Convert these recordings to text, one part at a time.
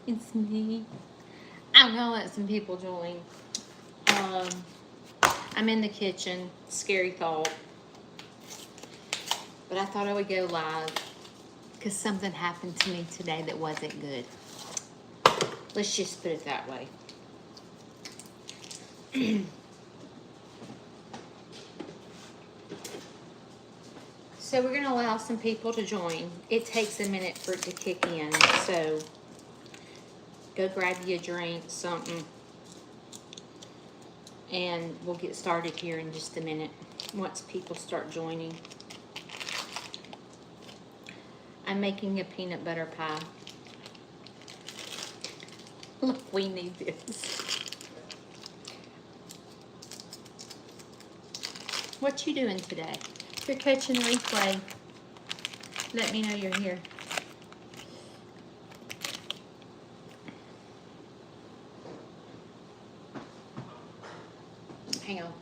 It's me. I'm gonna let some people join. I'm in the kitchen. Scary thought. But I thought I would go live because something happened to me today that wasn't good. Let's just put it that way. So we're gonna allow some people to join. It takes a minute for it to kick in, so go grab you a drink, something, and we'll get started here in just a minute once people start joining. I'm making a peanut butter pie. Look, we need this. What you doing today? If you're catching the replay, let me know you're here. Hang on.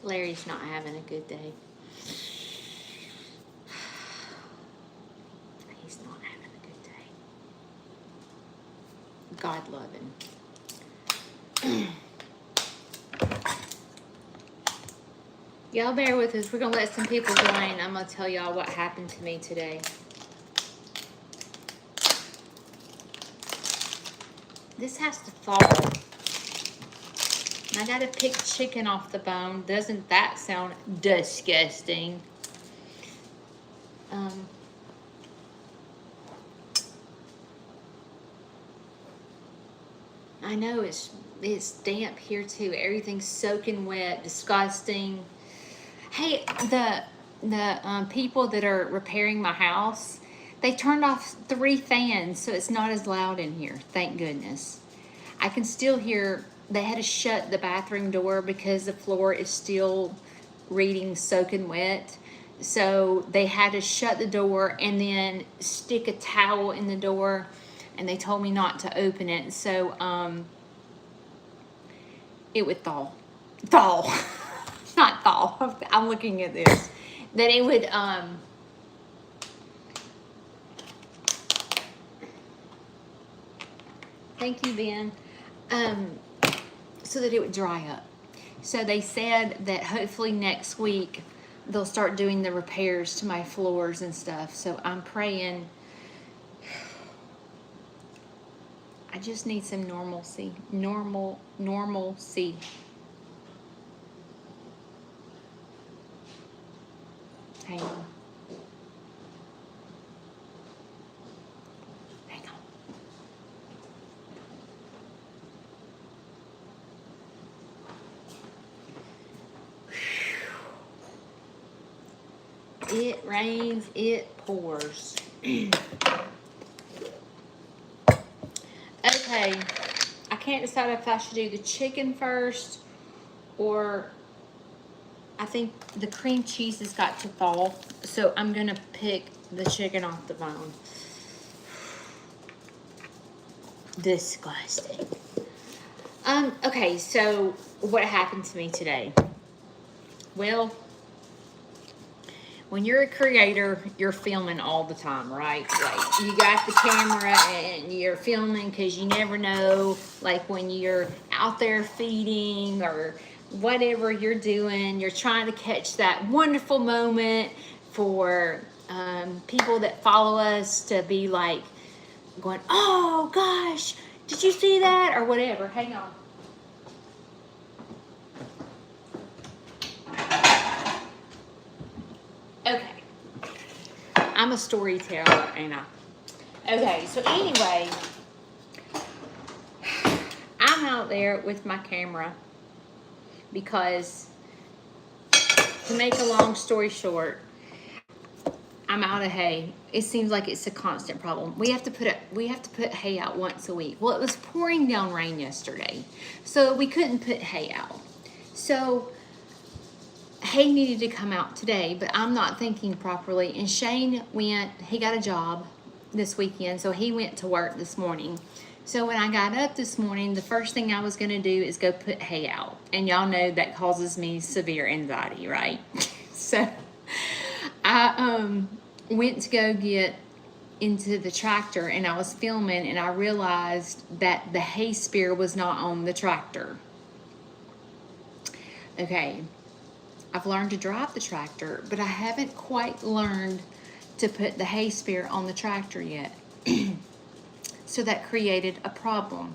Larry's not having a good day. He's not having a good day. God love him. Y'all bear with us. We're going to let some people join. I'm going to tell y'all what happened to me today. This has to fall. I got to pick chicken off the bone. Doesn't that sound disgusting? I know it's damp here too. Everything's soaking wet, disgusting. Hey, the people that are repairing my house, they turned off 3 fans, so it's not as loud in here. Thank goodness. I can still hear. They had to shut the bathroom door because the floor is still reading soaking wet. So they had to shut the door and then stick a towel in the door, and they told me not to open it. So it would thaw. Not thaw. I'm looking at this. That it would thank you, Ben. So that it would dry up. So they said that hopefully next week they'll start doing the repairs to my floors and stuff. So I'm praying. I just need some normalcy. Normalcy. Hang on. It rains, it pours. Okay, I can't decide if I should do the chicken first, or I think the cream cheese has got to fall. So I'm gonna pick the chicken off the bone. Disgusting. Okay, so what happened to me today? Well, when you're a creator, you're filming all the time, right? Like, you got the camera and you're filming because you never know, like when you're out there feeding or whatever you're doing, you're trying to catch that wonderful moment for people that follow us to be like going, oh gosh, did you see that? Or whatever. Hang on. Okay. I'm a storyteller, ain't I? Okay, so anyway, I'm out there with my camera because, to make a long story short, I'm out of hay. It seems like it's a constant problem. We have to put hay out once a week. Well, it was pouring down rain yesterday, so we couldn't put hay out. So hay needed to come out today, but I'm not thinking properly. And Shane he got a job this weekend, so he went to work this morning. So when I got up this morning, the first thing I was going to do is go put hay out. And y'all know that causes me severe anxiety, right? So I went to go get into the tractor, and I was filming, and I realized that the hay spear was not on the tractor. Okay, I've learned to drive the tractor, but I haven't quite learned to put the hay spear on the tractor yet. So that created a problem.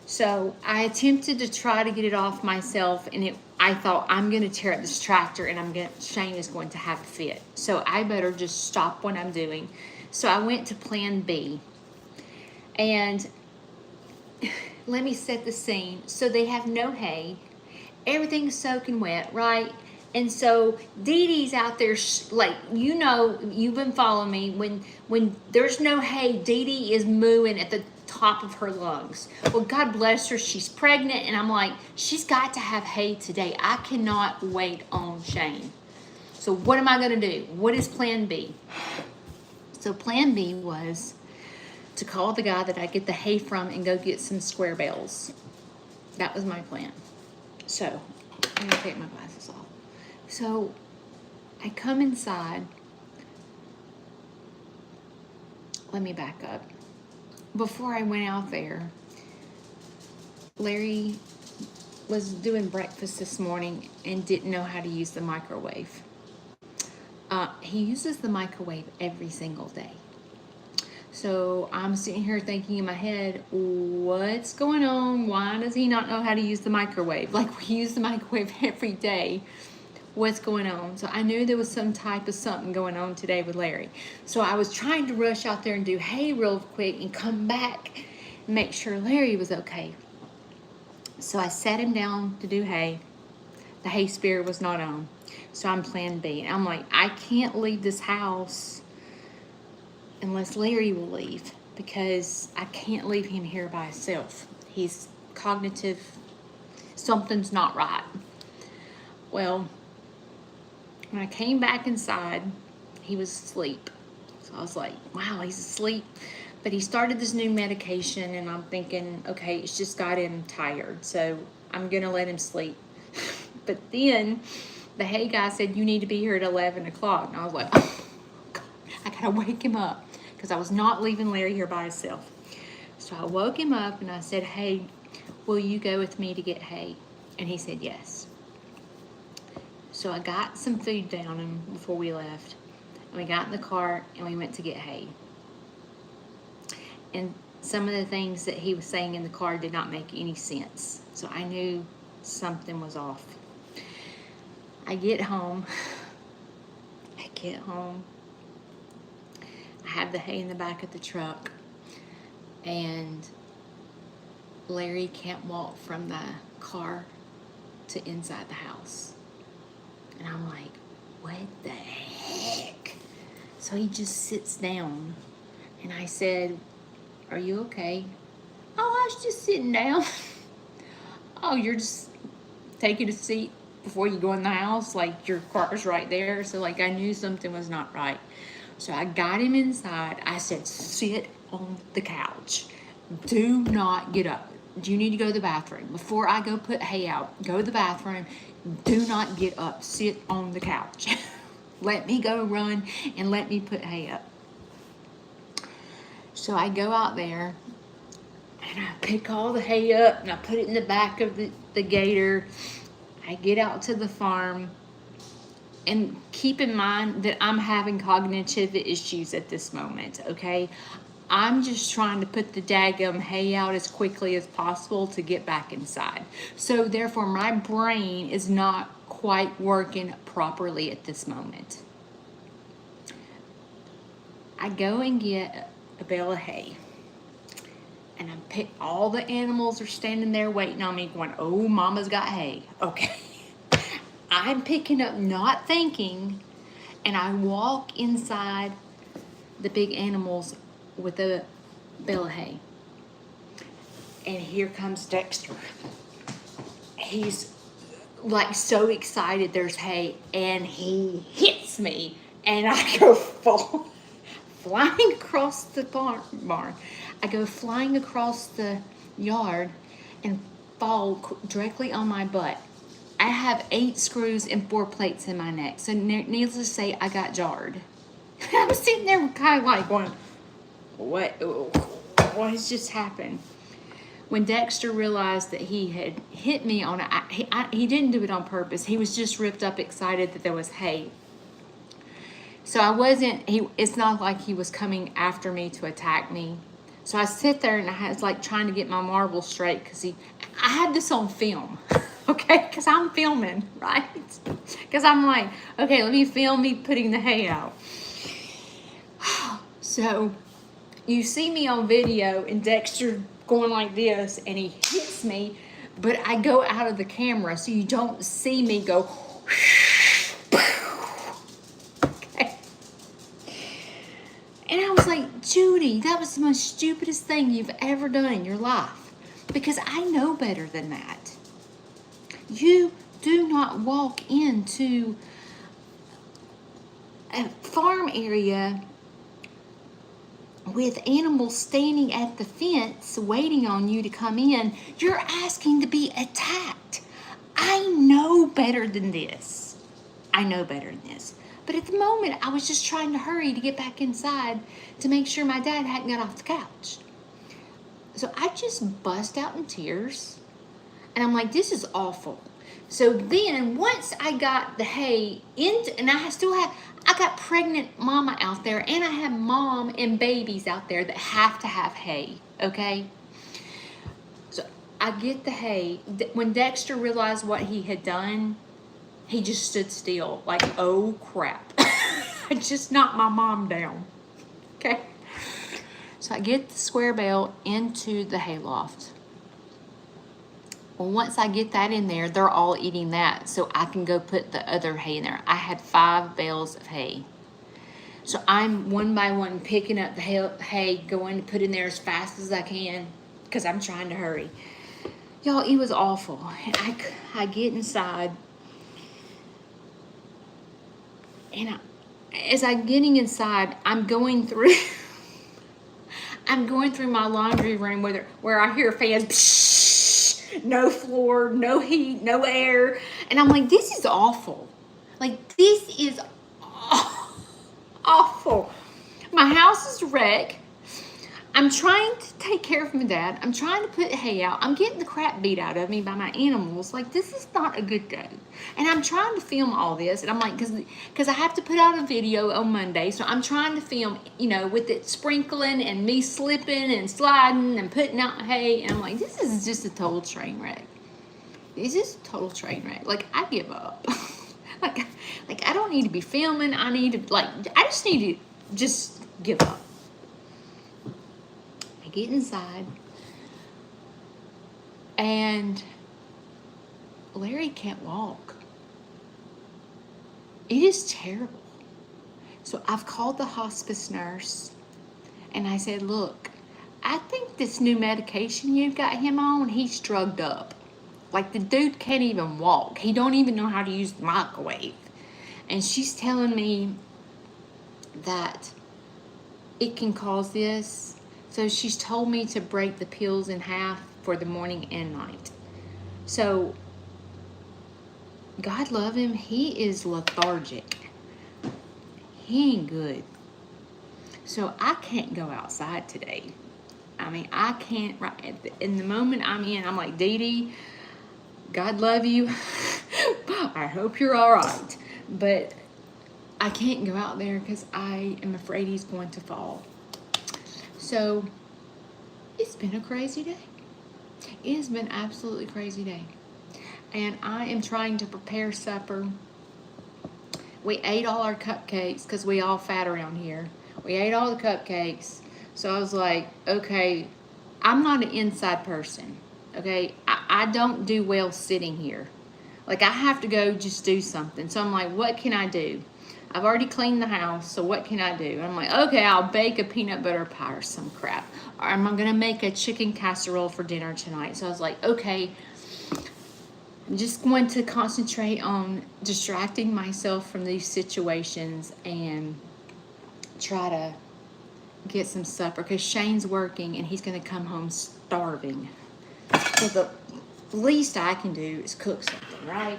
So I attempted to try to get it off myself, and I thought, I'm going to tear up this tractor, and Shane is going to have a fit. So I better just stop what I'm doing. So I went to plan B. And let me set the scene. So they have no hay. Everything's soaking wet, right? And so Dee Dee's out there, like, you know, you've been following me. When there's no hay, Dee Dee is mooing at the top of her lungs. Well, God bless her. She's pregnant, and I'm like, she's got to have hay today. I cannot wait on Shane. So what am I going to do? What is plan B? So plan B was to call the guy that I get the hay from and go get some square bales. That was my plan. So I'm going to take my glasses off. So I come inside. Let me back up. Before I went out there, Larry was doing breakfast this morning and didn't know how to use the microwave. He uses the microwave every single day. So I'm sitting here thinking in my head, what's going on? Why does he not know how to use the microwave? Like, we use the microwave every day. What's going on? So I knew there was some type of something going on today with Larry. So I was trying to rush out there and do hay real quick and come back and make sure Larry was okay. So I sat him down to do hay. The hay spear was not on. So I'm plan B. And I'm like, I can't leave this house unless Larry will leave, because I can't leave him here by himself. He's cognitive. Something's not right. Well, when I came back inside, he was asleep. So I was like, wow, he's asleep. But he started this new medication, and I'm thinking, okay, it's just got him tired, so I'm going to let him sleep. But then the hay guy said, you need to be here at 11 o'clock. And I was like, oh, God, I got to wake him up, because I was not leaving Larry here by himself. So I woke him up, and I said, hey, will you go with me to get hay? And he said yes. So I got some food down him before we left. And we got in the car, and we went to get hay. And some of the things that he was saying in the car did not make any sense. So I knew something was off. I get home. I have the hay in the back of the truck. And Larry can't walk from the car to inside the house. And I'm like, what the heck? So he just sits down. And I said, are you okay? Oh, I was just sitting down. Oh, you're just taking a seat before you go in the house? Like, your car's right there. So, like, I knew something was not right. So I got him inside. I said, sit on the couch. Do not get up. Do you need to go to the bathroom? Before I go put hay out, go to the bathroom. Do not get up. Sit on the couch. Let me go run and let me put hay up. So I go out there, and I pick all the hay up, and I put it in the back of the gator. I get out to the farm, and keep in mind that I'm having cognitive issues at this moment, okay? I'm just trying to put the daggum hay out as quickly as possible to get back inside. So therefore, my brain is not quite working properly at this moment. I go and get a bale of hay, and all the animals are standing there waiting on me, going, oh, mama's got hay. Okay. I'm picking up, not thinking, and I walk inside the big animals with a bale of hay. And here comes Dexter. He's like so excited there's hay, and he hits me, and I go flying across the barn. I go flying across the yard and fall directly on my butt. I have 8 screws and 4 plates in my neck. So needless to say, I got jarred. I'm sitting there kind of like going, what has just happened? When Dexter realized that he had hit me on he didn't do it on purpose. He was just ripped up excited that there was hay. So it's not like he was coming after me to attack me. So I sit there and I was like trying to get my marbles straight because I had this on film, okay? Because I'm filming, right? Because I'm like, okay, let me film me putting the hay out. So you see me on video and Dexter going like this and he hits me, but I go out of the camera so you don't see me go. Okay. And I was like, Judy, that was the most stupidest thing you've ever done in your life, because I know better than that. You do not walk into a farm area with animals standing at the fence waiting on you to come in. You're asking to be attacked. I know better than this. But at the moment, I was just trying to hurry to get back inside to make sure my dad hadn't got off the couch. So I just bust out in tears. And I'm like, this is awful. So then once I got the hay into, and I got pregnant mama out there, and I have mom and babies out there that have to have hay, okay? So I get the hay. When Dexter realized what he had done, he just stood still, like, oh crap. I just knocked my mom down, okay? So I get the square bale into the hayloft. Well, once I get that in there, they're all eating that, so I can go put the other hay in there. I had 5 bales of hay. So I'm one by one picking up the hay, going to put in there as fast as I can, because I'm trying to hurry. Y'all, it was awful. I get inside, and as I'm getting inside, I'm going through my laundry room where I hear fans, psh, no floor, no heat, no air. And I'm like, this is awful. Like, this is awful. My house is a wreck. I'm trying to take care of my dad. I'm trying to put hay out. I'm getting the crap beat out of me by my animals. Like, this is not a good day. And I'm trying to film all this. And I'm like, because I have to put out a video on Monday. So I'm trying to film, with it sprinkling and me slipping and sliding and putting out hay. And I'm like, this is just a total train wreck. This is a total train wreck. Like, I give up. like I don't need to be filming. I just need to just give up. Get inside, and Larry can't walk. It is terrible. So I've called the hospice nurse, and I said, look, I think this new medication you've got him on, he's drugged up. Like, the dude can't even walk. He don't even know how to use the microwave. And she's telling me that it can cause this. So she's told me to break the pills in half for the morning and night. So, God love him, he is lethargic. He ain't good. So I can't go outside today. I mean, I can't, in the moment I'm in, I'm like, Dee Dee, God love you. I hope you're all right. But I can't go out there because I am afraid he's going to fall. So, it's been a crazy day. It has been absolutely crazy day. And I am trying to prepare supper. We ate all our cupcakes because we all fat around here. We ate all the cupcakes. So I was like, okay, I'm not an inside person. Okay, I don't do well sitting here. Like, I have to go just do something. So I'm like, what can I do? I've already cleaned the house, so what can I do? And I'm like, okay, I'll bake a peanut butter pie or some crap. Or am I going to make a chicken casserole for dinner tonight? So I was like, okay, I'm just going to concentrate on distracting myself from these situations and try to get some supper because Shane's working and he's going to come home starving. So the least I can do is cook something, right?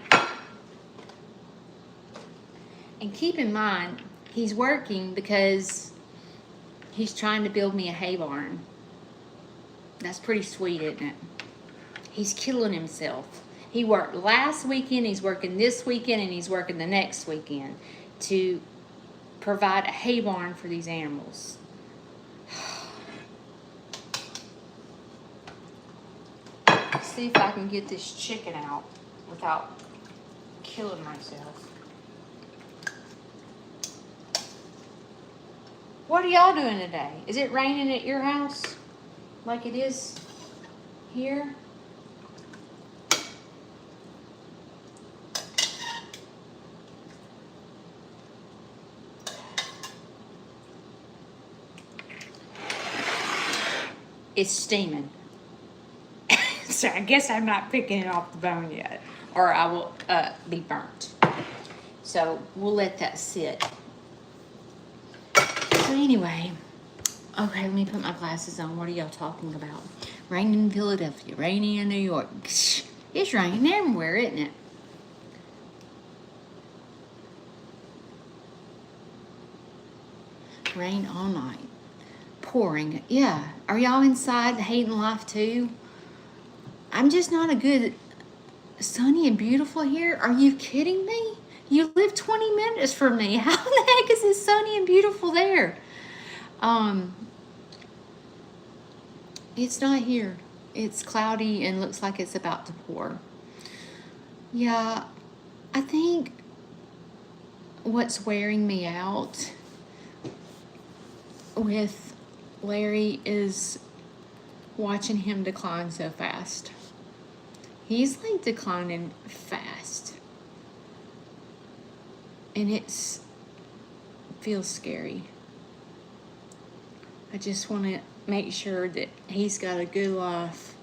And keep in mind, he's working because he's trying to build me a hay barn. That's pretty sweet, isn't it? He's killing himself. He worked last weekend, he's working this weekend, and he's working the next weekend to provide a hay barn for these animals. See if I can get this chicken out without killing myself. What are y'all doing today? Is it raining at your house like it is here? It's steaming. So I guess I'm not picking it off the bone yet, or I will be burnt. So we'll let that sit. So anyway, okay, let me put my glasses on. What are y'all talking about? Raining in Philadelphia, raining in New York. It's raining everywhere, isn't it? Rain all night. Pouring. Yeah. Are y'all inside hating life too? I'm just not a good sunny and beautiful here. Are you kidding me? You live 20 minutes from me. How the heck is it sunny and beautiful there? It's not here. It's cloudy and looks like it's about to pour. Yeah, I think what's wearing me out with Larry is watching him decline so fast. He's like declining fast. And it feels scary. I just want to make sure that he's got a good life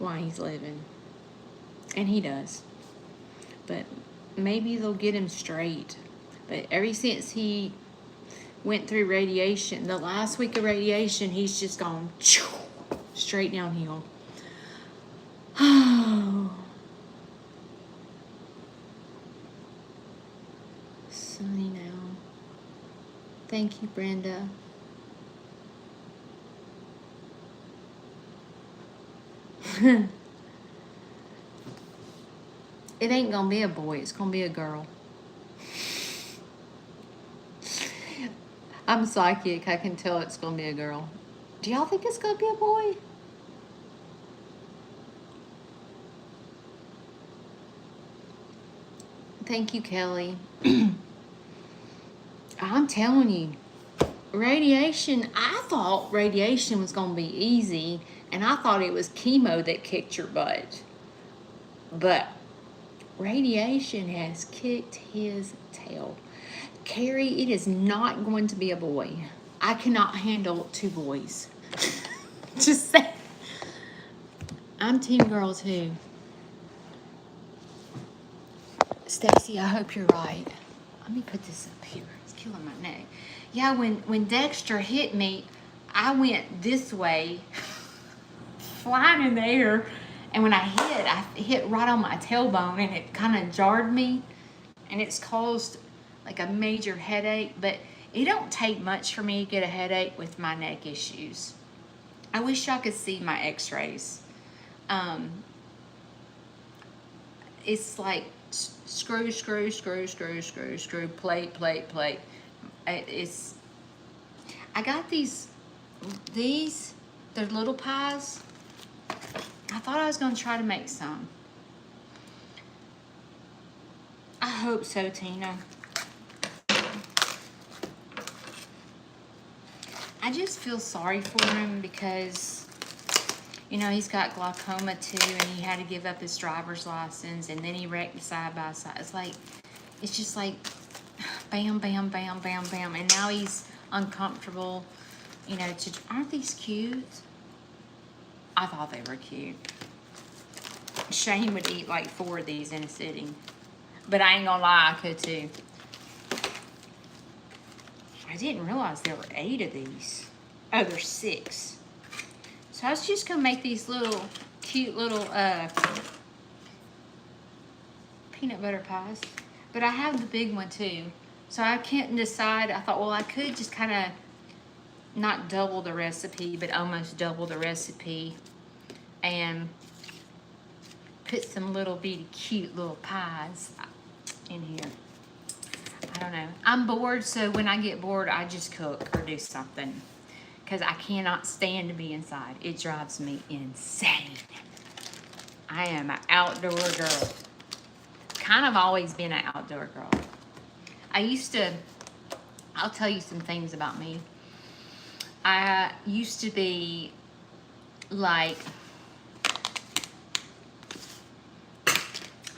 while he's living. And he does. But maybe they'll get him straight. But ever since he went through radiation, the last week of radiation, he's just gone straight downhill. Oh. Sunny now. Thank you, Brenda. It ain't gonna be a boy, it's gonna be a girl. I'm psychic, I can tell it's gonna be a girl. Do y'all think it's gonna be a boy? Thank you, Kelly. I'm telling you, radiation, I thought radiation was gonna be easy, and I thought it was chemo that kicked your butt. But radiation has kicked his tail. Carrie, it is not going to be a boy. I cannot handle 2 boys. Just say, I'm team girl too. Stacy, I hope you're right. Let me put this up here. It's killing my neck. Yeah, when Dexter hit me, I went this way, flying in the air. And when I hit right on my tailbone, and it kind of jarred me. And it's caused like a major headache. But it don't take much for me to get a headache with my neck issues. I wish y'all could see my x-rays. It's like screw, plate. I got these, they're little pies. I thought I was going to try to make some. I hope so, Tina. I just feel sorry for him because, you know, he's got glaucoma too, and he had to give up his driver's license, and then he wrecked side by side. It's just like bam, bam, bam, bam, bam. And now he's uncomfortable, you know, aren't these cute? I thought they were cute. Shane would eat like 4 of these in a sitting. But I ain't gonna lie, I could too. I didn't realize there were 8 of these. Oh, there's 6. So I was just gonna make these little cute little peanut butter pies, but I have the big one too. So I can't decide. I thought, well, I could just kind of not double the recipe, but almost double the recipe and put some little bitty cute little pies in here. I don't know. I'm bored, so when I get bored, I just cook or do something because I cannot stand to be inside. It drives me insane. I am an outdoor girl. Kind of always been an outdoor girl. I'll tell you some things about me. I used to be like,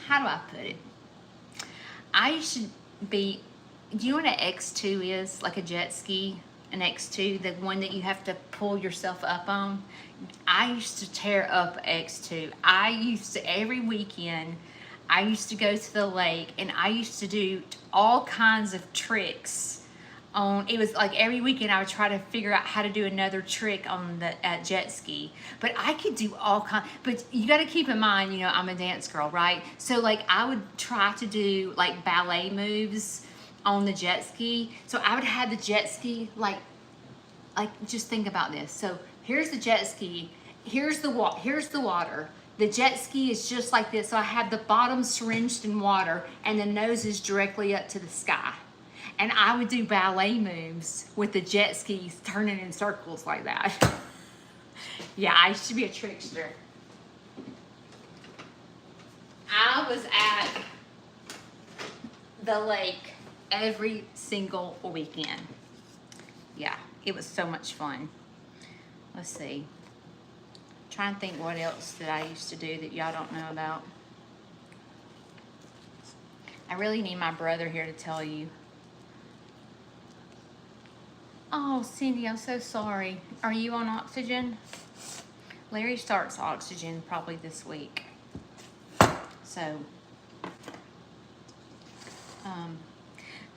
how do I put it? I used to be, do you know what an X2 is? Like a jet ski, an X2, the one that you have to pull yourself up on. I used to tear up X2. I used to, every weekend, I used to go to the lake and I used to do all kinds of tricks on, it was like every weekend I would try to figure out how to do another trick on the jet ski. But I could do all kinds, but you got to keep in mind, you know, I'm a dance girl, right? So like I would try to do like ballet moves on the jet ski. So I would have the jet ski like just think about this. So here's the jet ski, here's the water. The jet ski is just like this. So I have the bottom syringed in water and the nose is directly up to the sky. And I would do ballet moves with the jet skis turning in circles like that. Yeah, I used to be a trickster. I was at the lake every single weekend. Yeah, it was so much fun. Let's see. Trying to think what else that I used to do that y'all don't know about. I really need my brother here to tell you. Oh, Cindy, I'm so sorry. Are you on oxygen? Larry starts oxygen probably this week. So,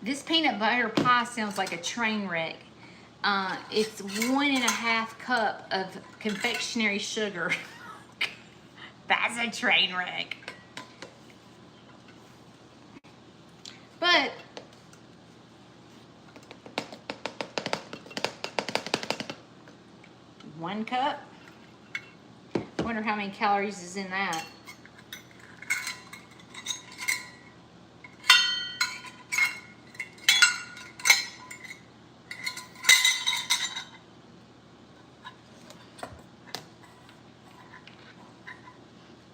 this peanut butter pie sounds like a train wreck. It's 1.5 cups of confectionery sugar. That's a train wreck. But one cup. Wonder how many calories is in that.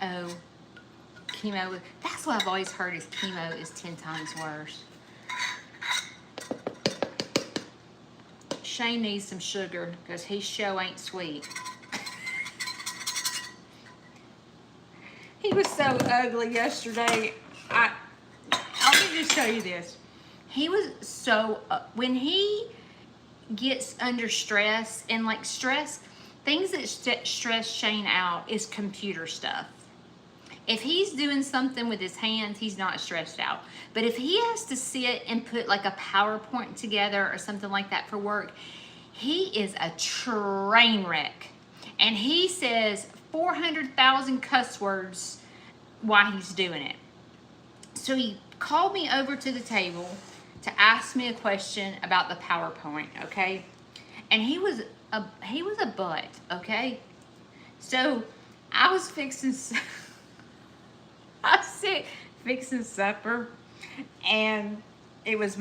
Oh, chemo. That's what I've always heard is chemo is 10 times worse. Shane needs some sugar because his show ain't sweet. He was so ugly yesterday. Let me just tell you this. He was so, when he gets under stress, and like stress, things that stress Shane out is computer stuff. If he's doing something with his hands, he's not stressed out. But if he has to sit and put like a PowerPoint together or something like that for work, he is a train wreck. And he says 400,000 cuss words while he's doing it. So he called me over to the table to ask me a question about the PowerPoint, okay? And he was a butt, okay? So I was fixing fixing supper, and it was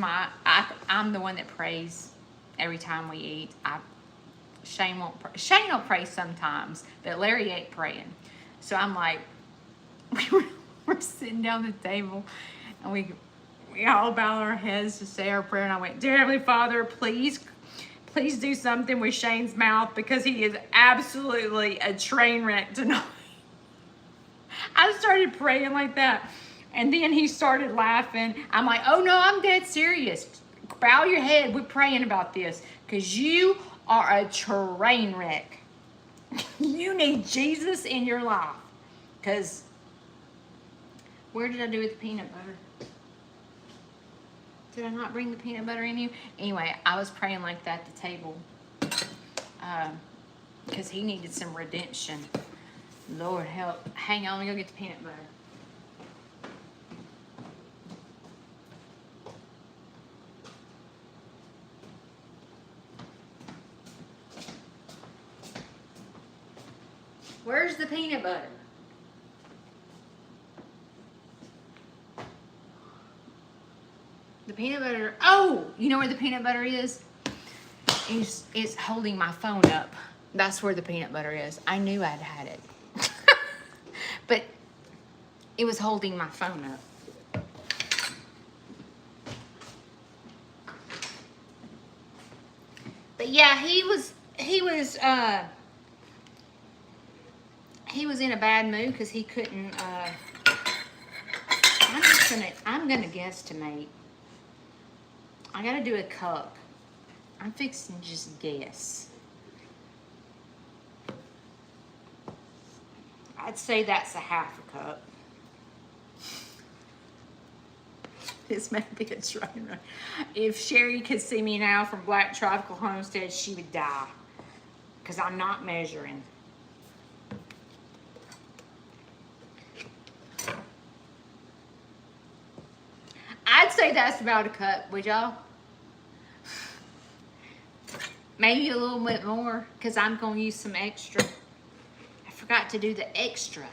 I'm the one that prays every time we eat. Shane will pray sometimes, but Larry ain't praying. So I'm like, we're sitting down at the table, and we all bow our heads to say our prayer, and I went, "Dear Heavenly Father, please do something with Shane's mouth because he is absolutely a train wreck tonight." I started praying like that, and then he started laughing. I'm like, "Oh no, I'm dead serious. Bow your head. We're praying about this because you are a train wreck. You need Jesus in your life." Because where did I do with the peanut butter? Did I not bring the peanut butter in you? Anyway, I was praying like that at the table. because he needed some redemption. Lord help. Hang on, let me go get the peanut butter. Where's the peanut butter? The peanut butter. Oh, you know where the peanut butter is? It's holding my phone up. That's where the peanut butter is. I knew I'd had it. But it was holding my phone up. But yeah, he was in a bad mood because he couldn't. I'm gonna guesstimate. I gotta do a cup. I'm fixing to just guess. I'd say that's a half a cup. This may be a train wreck. If Sherry could see me now from Black Tropical Homestead, she would die. Because I'm not measuring. I'd say that's about a cup, would y'all? Maybe a little bit more, because I'm going to use some extra. I forgot to do the extra.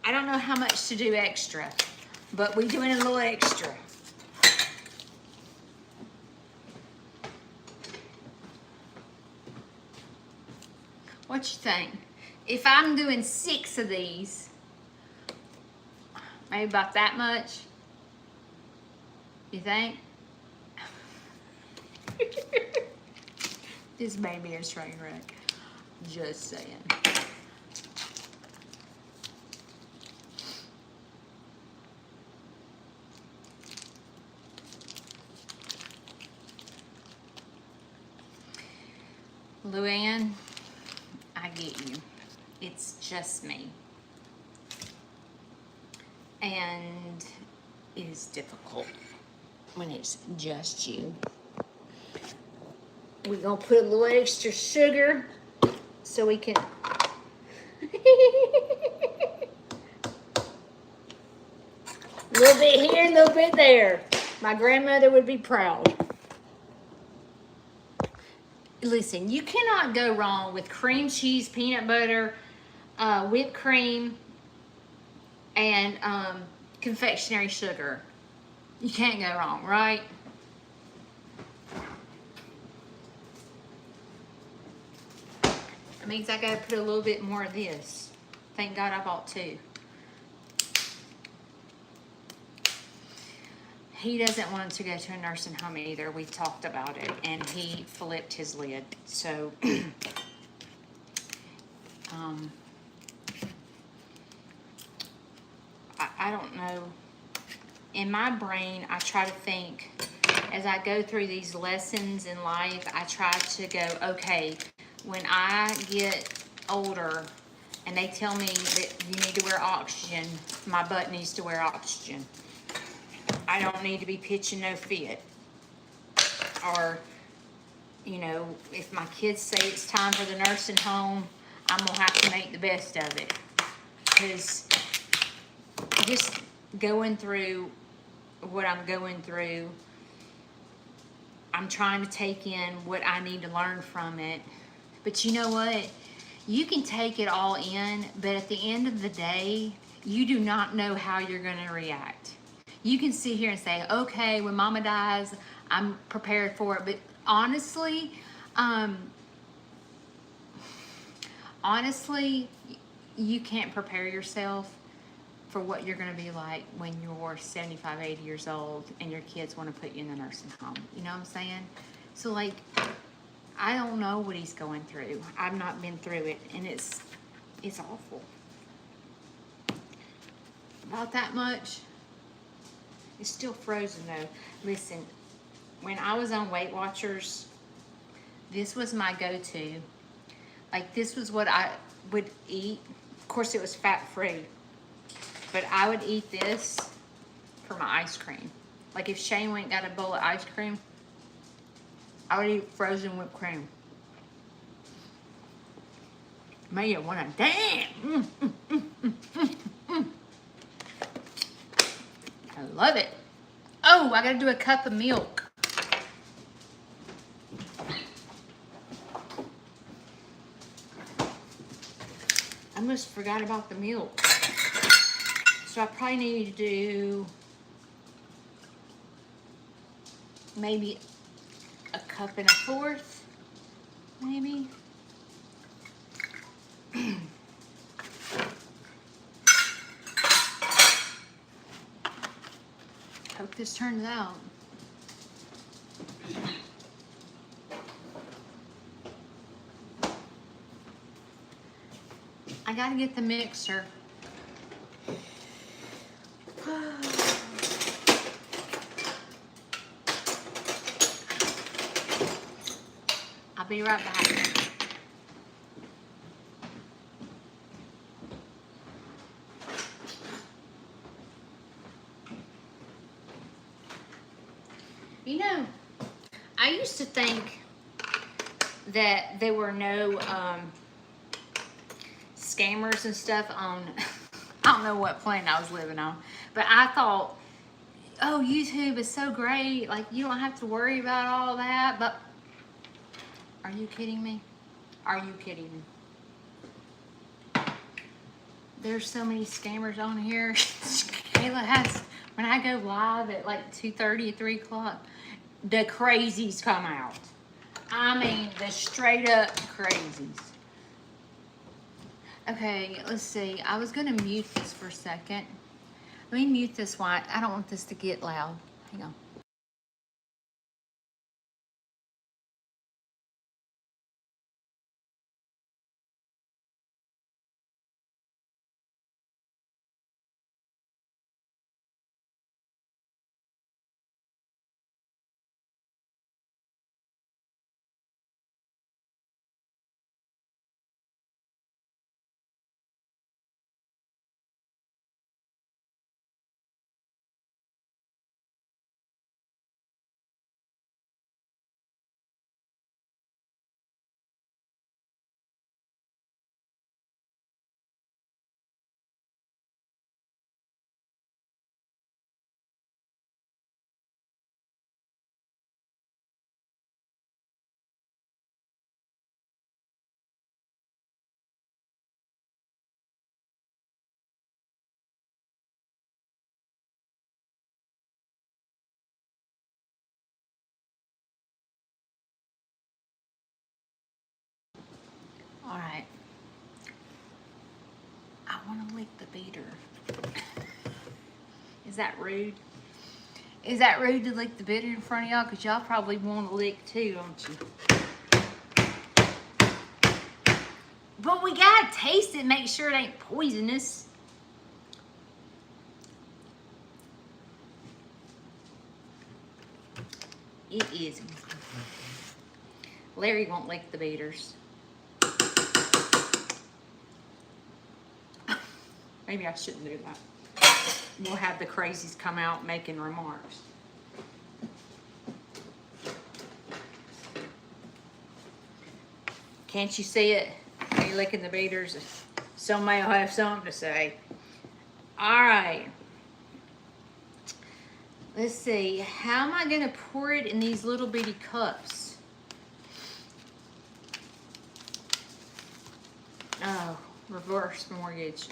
I don't know how much to do extra, but we're doing a little extra. What you think? If I'm doing 6 of these, maybe about that much, you think? This may be a train wreck. Just saying. Luann, I get you. It's just me. And it is difficult when it's just you. We're going to put a little extra sugar so we can... A little bit here, a little bit there. My grandmother would be proud. Listen, you cannot go wrong with cream cheese, peanut butter, whipped cream, and confectionery sugar. You can't go wrong, right? That means I gotta put a little bit more of this. Thank God I bought 2. He doesn't want to go to a nursing home either. We talked about it, and he flipped his lid. So, I don't know. In my brain, I try to think, as I go through these lessons in life, I try to go, okay, when I get older and they tell me that you need to wear oxygen, my butt needs to wear oxygen. I don't need to be pitching no fit. Or, you know, if my kids say it's time for the nursing home, I'm going to have to make the best of it. Because just going through what I'm going through, I'm trying to take in what I need to learn from it. But you know what? You can take it all in, but at the end of the day, you do not know how you're going to react. You can sit here and say, okay, when mama dies, I'm prepared for it. But honestly, you can't prepare yourself for what you're going to be like when you're 75, 80 years old and your kids want to put you in the nursing home. You know what I'm saying? So, like, I don't know what he's going through. I've not been through it. And It's awful. About that much. It's still frozen though. Listen, when I was on Weight Watchers, this was my go-to. Like, this was what I would eat. Of course, it was fat-free. But I would eat this for my ice cream. Like, if Shane went and got a bowl of ice cream, I would eat frozen whipped cream. Made you wanna dance. I love it. Oh, I gotta do a cup of milk. I almost forgot about the milk. So I probably need to do maybe a cup and a fourth, maybe. Hope this turns out. I gotta get the mixer. I'll be right back. You know, I used to think that there were no scammers and stuff on, I don't know what planet I was living on, but I thought, oh, YouTube is so great, like you don't have to worry about all that. But are you kidding me? Are you kidding me? There's so many scammers on here. Kayla has, when I go live at like 2:30 or 3 o'clock, the crazies come out. I mean, the straight up crazies. Okay, let's see. I was gonna mute this for a second. Let me mute this one. I don't want this to get loud. Hang on. All right. I want to lick the beater. Is that rude? Is that rude to lick the beater in front of y'all? Because y'all probably want to lick too, don't you? But we gotta taste it, make sure it ain't poisonous. It is. Larry won't lick the beaters. Maybe I shouldn't do that. We'll have the crazies come out making remarks. Can't you see it? Are you licking the beaters? Somebody will have something to say. All right. Let's see. How am I going to pour it in these little bitty cups? Oh, reverse mortgage.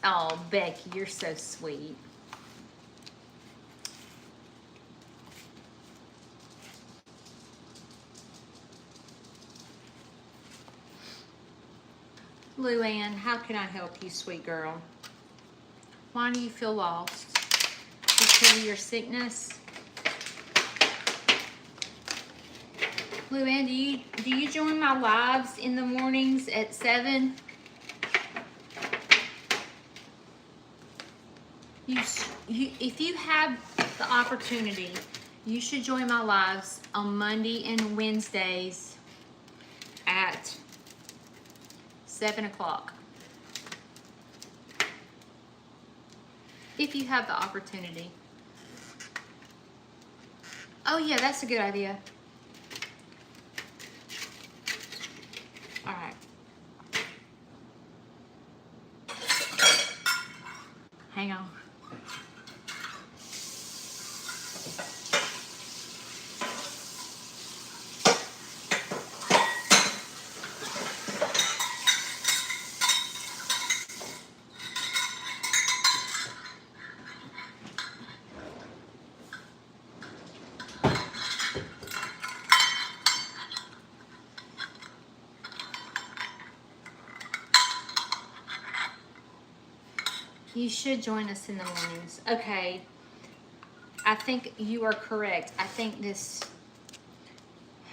Oh, Becky, you're so sweet. Luann, how can I help you, sweet girl? Why do you feel lost? Because of your sickness? Luann, do you join my lives in the mornings at 7? If you have the opportunity, you should join my lives on Monday and Wednesdays at 7 o'clock. If you have the opportunity. Oh yeah, that's a good idea. All right. Hang on. You should join us in the mornings. Okay. I think you are correct. I think this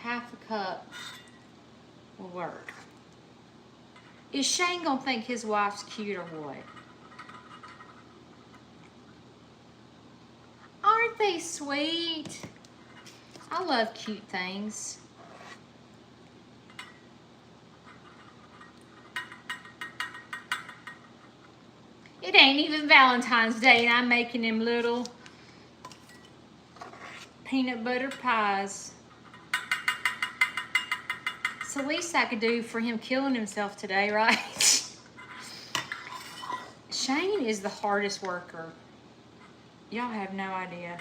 half a cup will work. Is Shane gonna think his wife's cute or what? Aren't they sweet? I love cute things. It ain't even Valentine's Day and I'm making him little peanut butter pies. It's the least I could do for him killing himself today, right? Shane is the hardest worker. Y'all have no idea.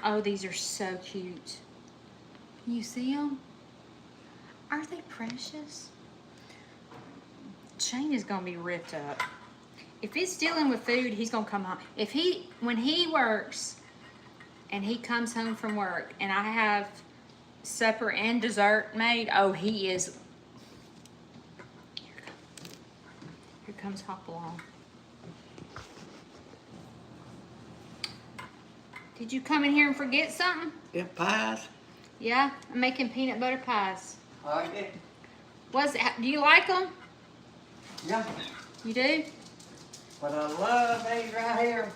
Oh, these are so cute. Can you see them? Aren't they precious? Shane is gonna be ripped up. If he's dealing with food, he's gonna come home. When he works and he comes home from work and I have supper and dessert made, oh, he is. Here comes Hop Along. Did you come in here and forget something? Yeah, pies. Yeah, I'm making peanut butter pies. Oh, yeah. Do you like them? Yeah. You do? But I love these right here.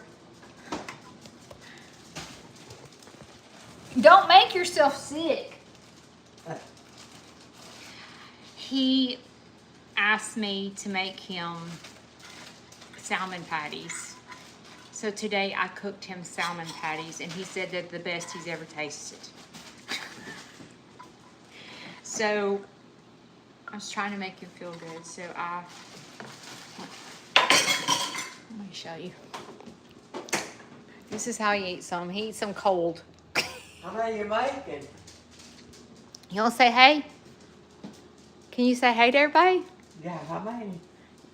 Don't make yourself sick. He asked me to make him salmon patties. So today I cooked him salmon patties and he said they're the best he's ever tasted. So I was trying to make him feel good. So let me show you. This is how he eats them. He eats them cold. How many you making? You want to say hey? Can you say hey to everybody? Yeah, how many?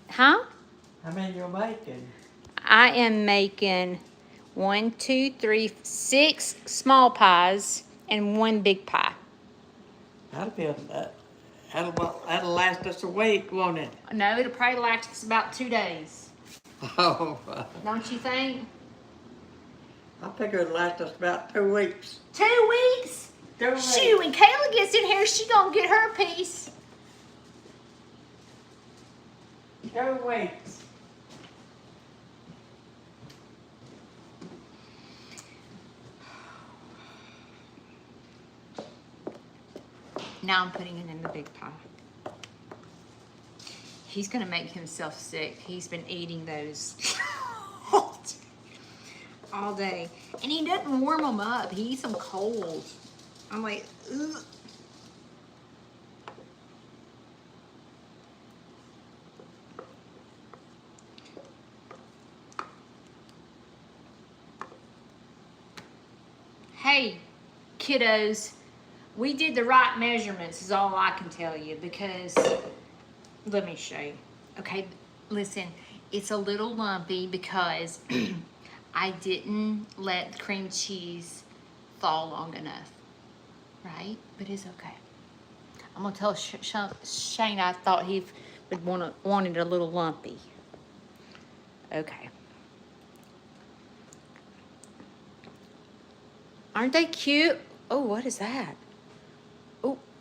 Huh? How many you making? I am making 1, 2, 3, 6 small pies and 1 big pie. That'll last us a week, won't it? No, it'll probably last us about 2 days. Oh, Don't you think? I figure it'll last us about 2 weeks. 2 weeks? 2 weeks. Shoot, when Kayla gets in here, she gonna get her piece. 2 weeks. Now I'm putting it in the big pie. He's gonna make himself sick. He's been eating those all day. And he doesn't warm them up. He eats them cold. I'm like, ugh. Hey, kiddos, we did the right measurements is all I can tell you because, let me show you. Okay, listen, it's a little lumpy because I didn't let cream cheese thaw long enough, right? But it's okay. I'm gonna tell Shane I thought he would want it a little lumpy. Okay. Aren't they cute? Oh, what is that?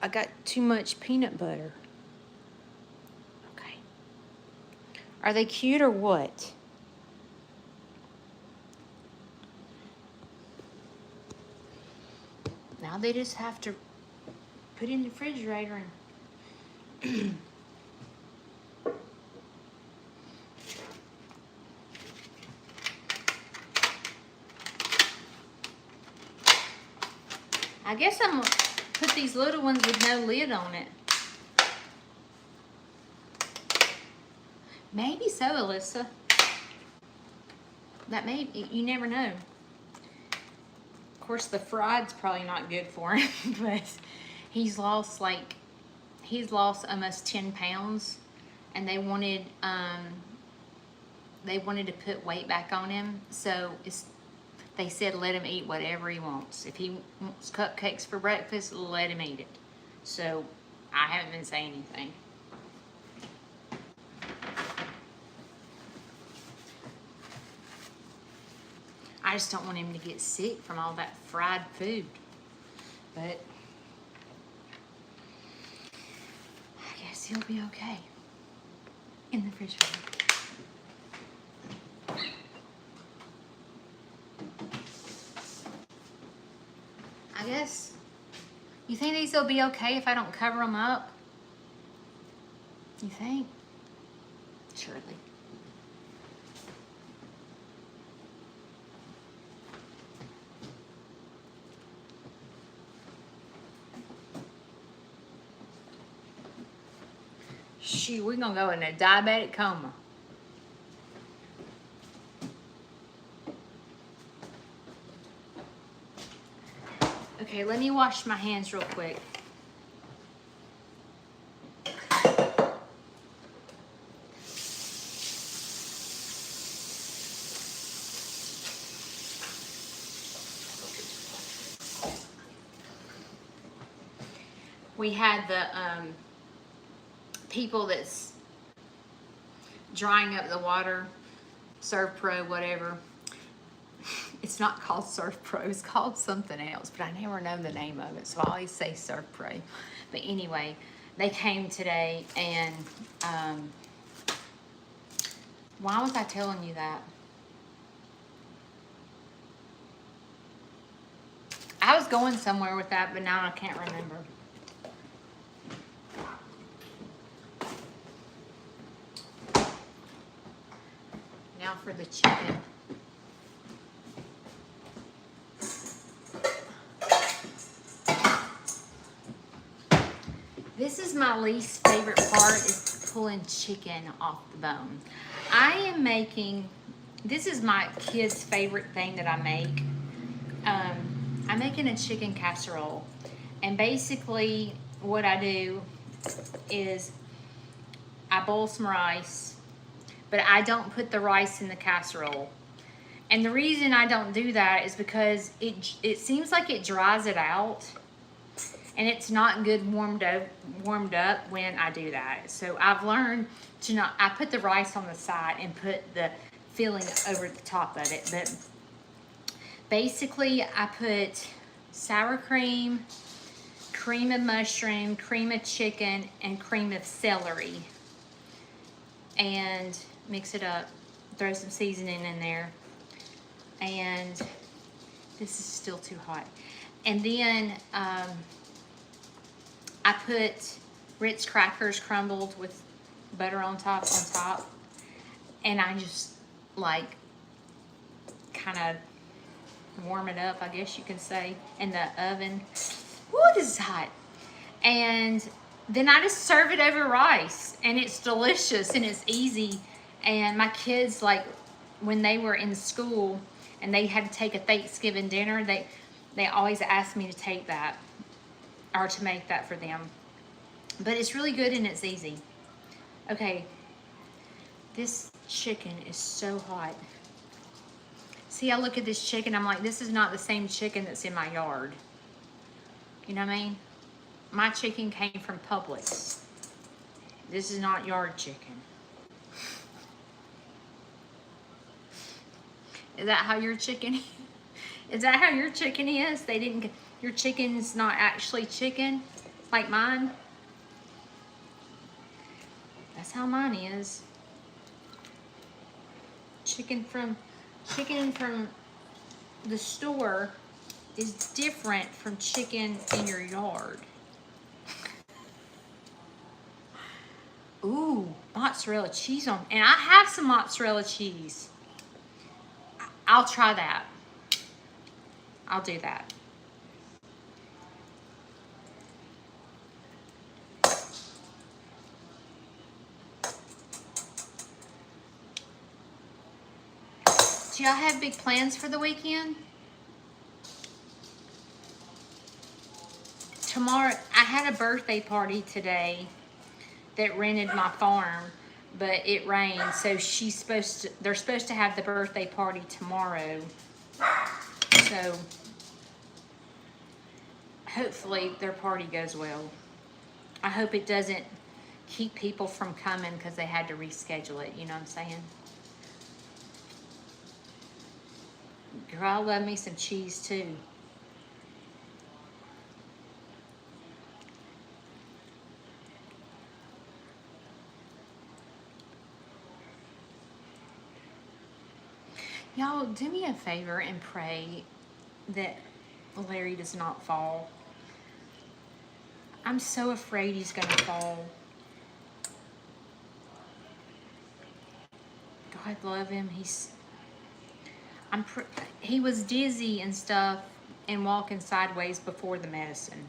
I got too much peanut butter. Okay. Are they cute or what? Now they just have to put it in the refrigerator and I guess I'm gonna put these little ones with no lid on it. Maybe so, Alyssa. That may, you never know. Of course, the fried's probably not good for him, but he's lost almost 10 pounds, and they wanted to put weight back on him, so they said let him eat whatever he wants. If he wants cupcakes for breakfast, let him eat it. So I haven't been saying anything. I just don't want him to get sick from all that fried food. But I guess he'll be okay in the refrigerator. I guess. You think these will be okay if I don't cover them up? You think? Surely. Shoot, we're gonna go in a diabetic coma. Okay, let me wash my hands real quick. We had the people that's drying up the water, Serve Pro, whatever. It's not called Surf Pro, it's called something else, but I never know the name of it, so I always say Surf Pro. But anyway, they came today, and why was I telling you that? I was going somewhere with that, but now I can't remember. Now for the chicken. This is my least favorite part, is pulling chicken off the bone. I am making, this is my kids' favorite thing that I make. I'm making a chicken casserole. And basically what I do is I boil some rice, but I don't put the rice in the casserole. And the reason I don't do that is because it seems like it dries it out. And it's not good warmed up when I do that. So I've learned to not, I put the rice on the side and put the filling over the top of it. But basically I put sour cream, cream of mushroom, cream of chicken, and cream of celery. And mix it up, throw some seasoning in there. And this is still too hot. And then I put Ritz crackers crumbled with butter on top, and I just like kind of warm it up, I guess you can say, in the oven. Ooh, this is hot. And then I just serve it over rice, and it's delicious and it's easy. And my kids, like when they were in school and they had to take a Thanksgiving dinner, they always asked me to take that, or to make that for them. But it's really good and it's easy. Okay, this chicken is so hot. See, I look at this chicken, I'm like, this is not the same chicken that's in my yard. You know what I mean? My chicken came from Publix. This is not yard chicken. Is that how your chicken is? Is that how your chicken is? They didn't, your chicken's not actually chicken? Like mine. That's how mine is. Chicken from the store is different from chicken in your yard. Ooh, mozzarella cheese on, and I have some mozzarella cheese. I'll try that. I'll do that. Do y'all have big plans for the weekend? Tomorrow, I had a birthday party today that rented my farm, but it rained, so they're supposed to have the birthday party tomorrow. So hopefully their party goes well. I hope it doesn't keep people from coming because they had to reschedule it, you know what I'm saying? Girl, I love me some cheese too. Y'all, do me a favor and pray that Larry does not fall. I'm so afraid he's gonna fall. God love him. He was dizzy and stuff and walking sideways before the medicine.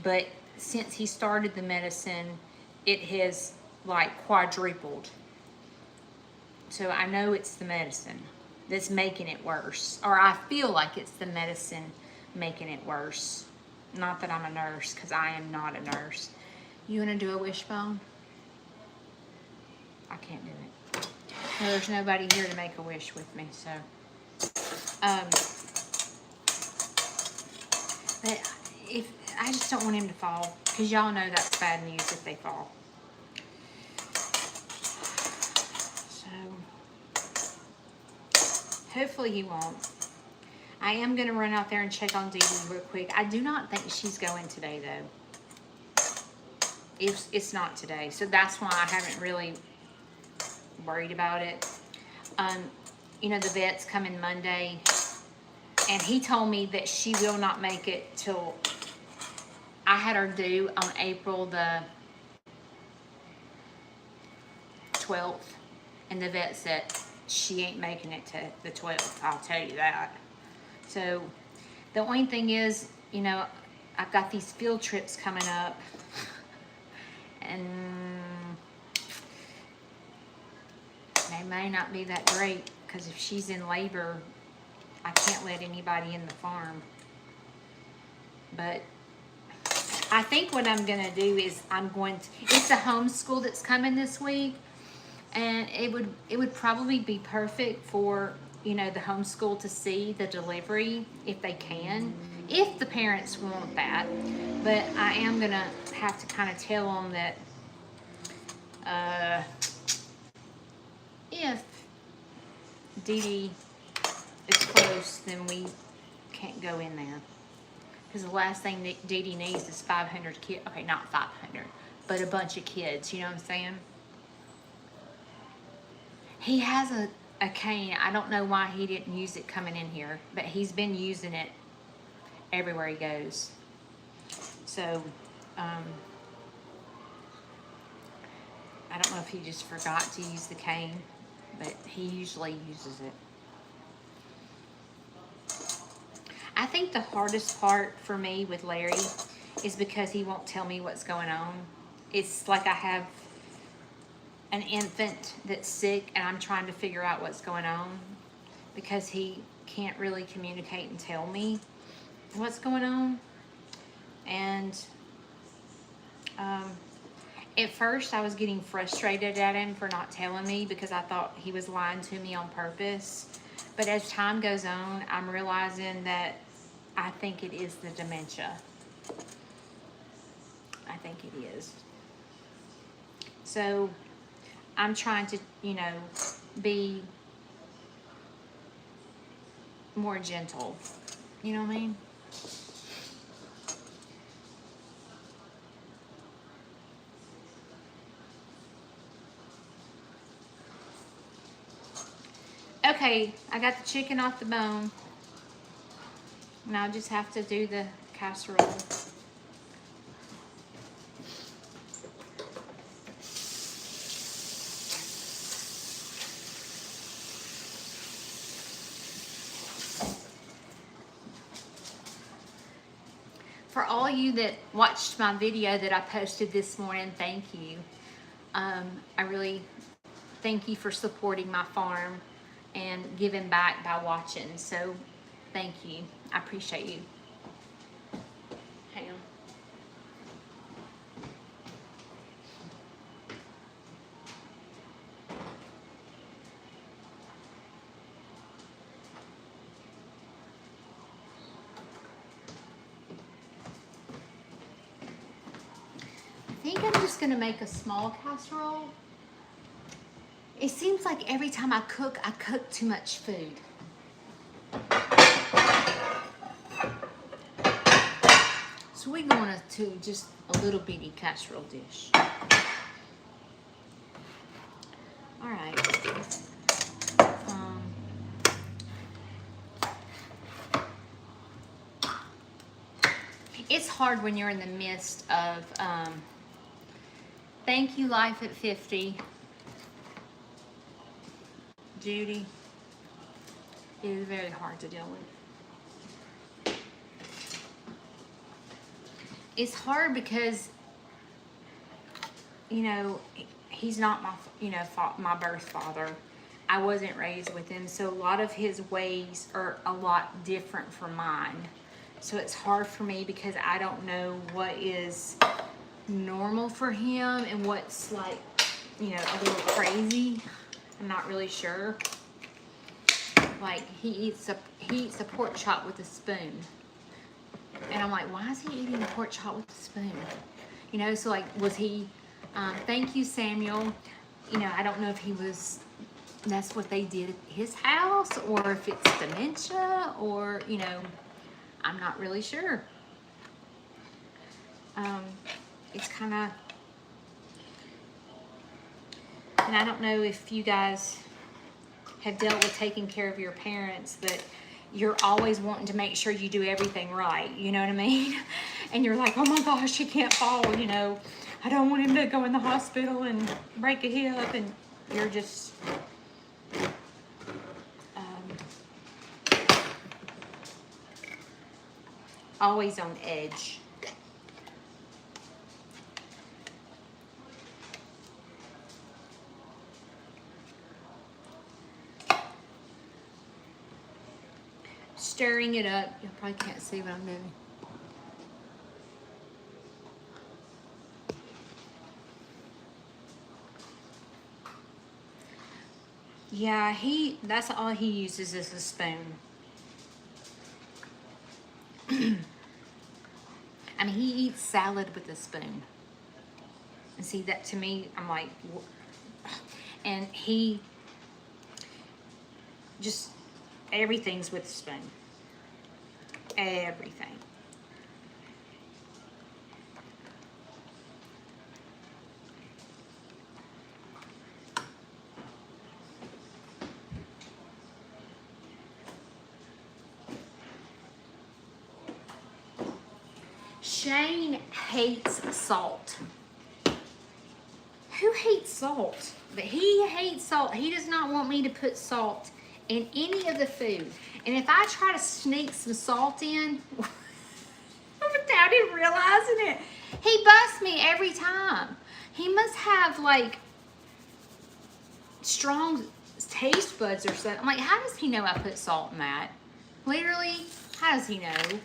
But since he started the medicine, it has like quadrupled. So I know it's the medicine that's making it worse. Or I feel like it's the medicine making it worse. Not that I'm a nurse, because I am not a nurse. You want to do a wishbone? I can't do it. No, there's nobody here to make a wish with me, so. But I just don't want him to fall, because y'all know that's bad news if they fall. Hopefully he won't. I am going to run out there and check on Dee Dee real quick. I do not think she's going today, though. It's not today. So that's why I haven't really worried about it. You know, the vet's coming Monday. And he told me that she will not make it till... I had her due on April the 12th. And the vet said... she ain't making it to the 12th, I'll tell you that. So, the only thing is, you know, I've got these field trips coming up. And they may not be that great, because if she's in labor, I can't let anybody in the farm. But I think what I'm going to do is it's a homeschool that's coming this week. And it would probably be perfect for, you know, the homeschool to see the delivery if they can, if the parents want that. But I am going to have to kind of tell them that if Dee Dee is close, then we can't go in there. Because the last thing that Dee Dee needs is 500 kids. Okay, not 500, but a bunch of kids, you know what I'm saying? He has a cane. I don't know why he didn't use it coming in here, but he's been using it everywhere he goes. So, I don't know if he just forgot to use the cane, but he usually uses it. I think the hardest part for me with Larry is because he won't tell me what's going on. It's like I have an infant that's sick and I'm trying to figure out what's going on because he can't really communicate and tell me what's going on. And at first I was getting frustrated at him for not telling me because I thought he was lying to me on purpose. But as time goes on, I'm realizing that I think it is the dementia. I think it is. So I'm trying to, you know, be more gentle. You know what I mean? Okay, I got the chicken off the bone. Now I just have to do the casserole. For all you that watched my video that I posted this morning, thank you. I really thank you for supporting my farm and giving back by watching. So thank you. I appreciate you. Hang on. I think I'm just gonna make a small casserole. It seems like every time I cook too much food. So we're going to just a little bitty casserole dish. All right. It's hard when you're in the midst of, thank you, Life at 50. Judy, it is very hard to deal with. It's hard because, you know, he's not my, you know, my birth father. I wasn't raised with him, so a lot of his ways are a lot different from mine. So it's hard for me because I don't know what is normal for him and what's like, you know, a little crazy. I'm not really sure. Like he eats a pork chop with a spoon, and I'm like, why is he eating a pork chop with a spoon? You know, so like, was he? Thank you, Samuel. You know, I don't know if he was. That's what they did at his house, or if it's dementia, or you know, I'm not really sure. It's kind of. And I don't know if you guys have dealt with taking care of your parents, but you're always wanting to make sure you do everything right. You know what I mean? And you're like, oh my gosh, he can't fall. You know, I don't want him to go in the hospital and break a hip. And you're just, always on edge. Stirring it up. You probably can't see what I'm doing. Yeah, that's all he uses is a spoon. I mean, he eats salad with a spoon. And see, that to me, I'm like, and he just, everything's with a spoon. Everything. Shane hates salt. Who hates salt? But he hates salt. He does not want me to put salt in any of the food. And if I try to sneak some salt in, without him realizing it, he busts me every time. He must have like strong taste buds or something. I'm like, how does he know I put salt in that? Literally, how does he know?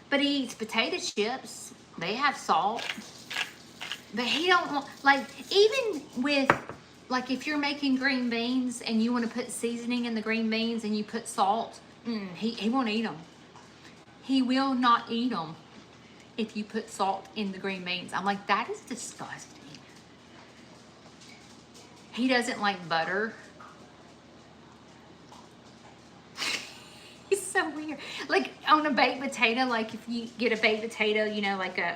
But he eats potato chips. They have salt. But he don't want, like, even with, like, if you're making green beans and you want to put seasoning in the green beans and you put salt, he won't eat them. He will not eat them if you put salt in the green beans. I'm like, that is disgusting. He doesn't like butter. He's so weird. Like on a baked potato, like if you get a baked potato, you know, like a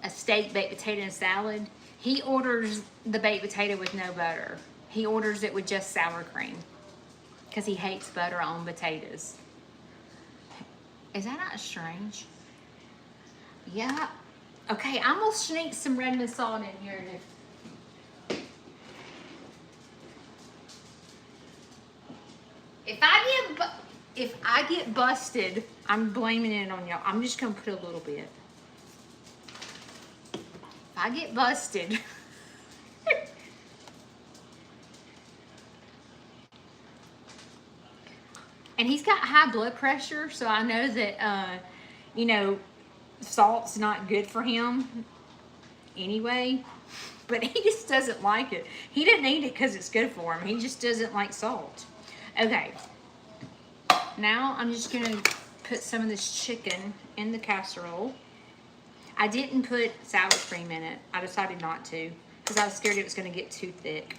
a steak, baked potato, and salad, he orders the baked potato with no butter. He orders it with just sour cream because he hates butter on potatoes. Is that not strange? Yeah. Okay, I'm gonna sneak some Redmond salt in here. If I get busted, I'm blaming it on y'all. I'm just gonna put a little bit. If I get busted, and he's got high blood pressure, so I know that you know, salt's not good for him anyway. But he just doesn't like it. He didn't eat it because it's good for him. He just doesn't like salt. Okay. Now I'm just gonna put some of this chicken in the casserole. I didn't put sour cream in it. I decided not to because I was scared it was gonna get too thick.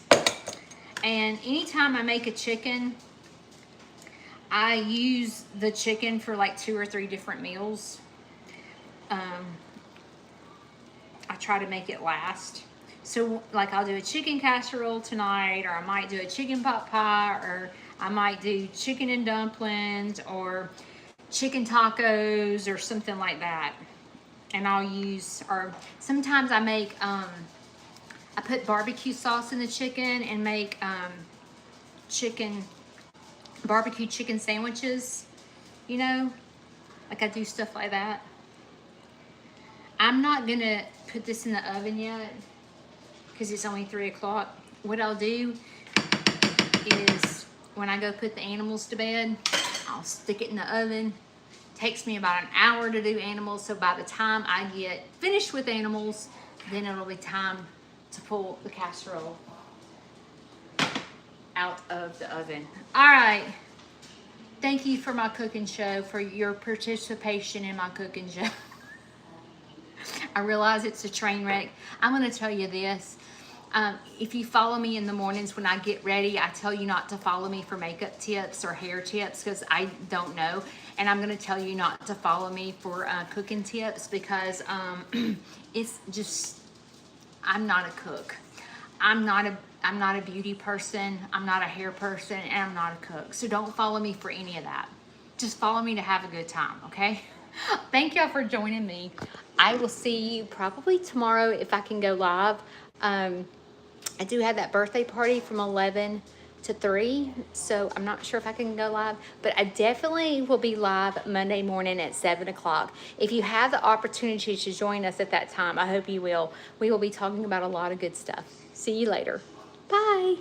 And anytime I make a chicken, I use the chicken for like 2 or 3 different meals. I try to make it last. So like I'll do a chicken casserole tonight, or I might do a chicken pot pie, or I might do chicken and dumplings, or chicken tacos, or something like that. And I'll use, or sometimes I make, I put barbecue sauce in the chicken and make barbecue chicken sandwiches, you know, like I do stuff like that. I'm not gonna put this in the oven yet because it's only 3 o'clock. What I'll do is when I go put the animals to bed, I'll stick it in the oven. Takes me about an hour to do animals, so by the time I get finished with animals, then it'll be time to pull the casserole out of the oven. All right. Thank you for my cooking show, for your participation in my cooking show. I realize it's a train wreck. I'm going to tell you this. If you follow me in the mornings when I get ready, I tell you not to follow me for makeup tips or hair tips because I don't know. And I'm going to tell you not to follow me for cooking tips because it's just, I'm not a cook. I'm not a beauty person. I'm not a hair person, and I'm not a cook. So don't follow me for any of that. Just follow me to have a good time, okay? Thank y'all for joining me. I will see you probably tomorrow if I can go live. I do have that birthday party from 11 to 3, so I'm not sure if I can go live, but I definitely will be live Monday morning at 7 o'clock. If you have the opportunity to join us at that time, I hope you will. We will be talking about a lot of good stuff. See you later. Bye.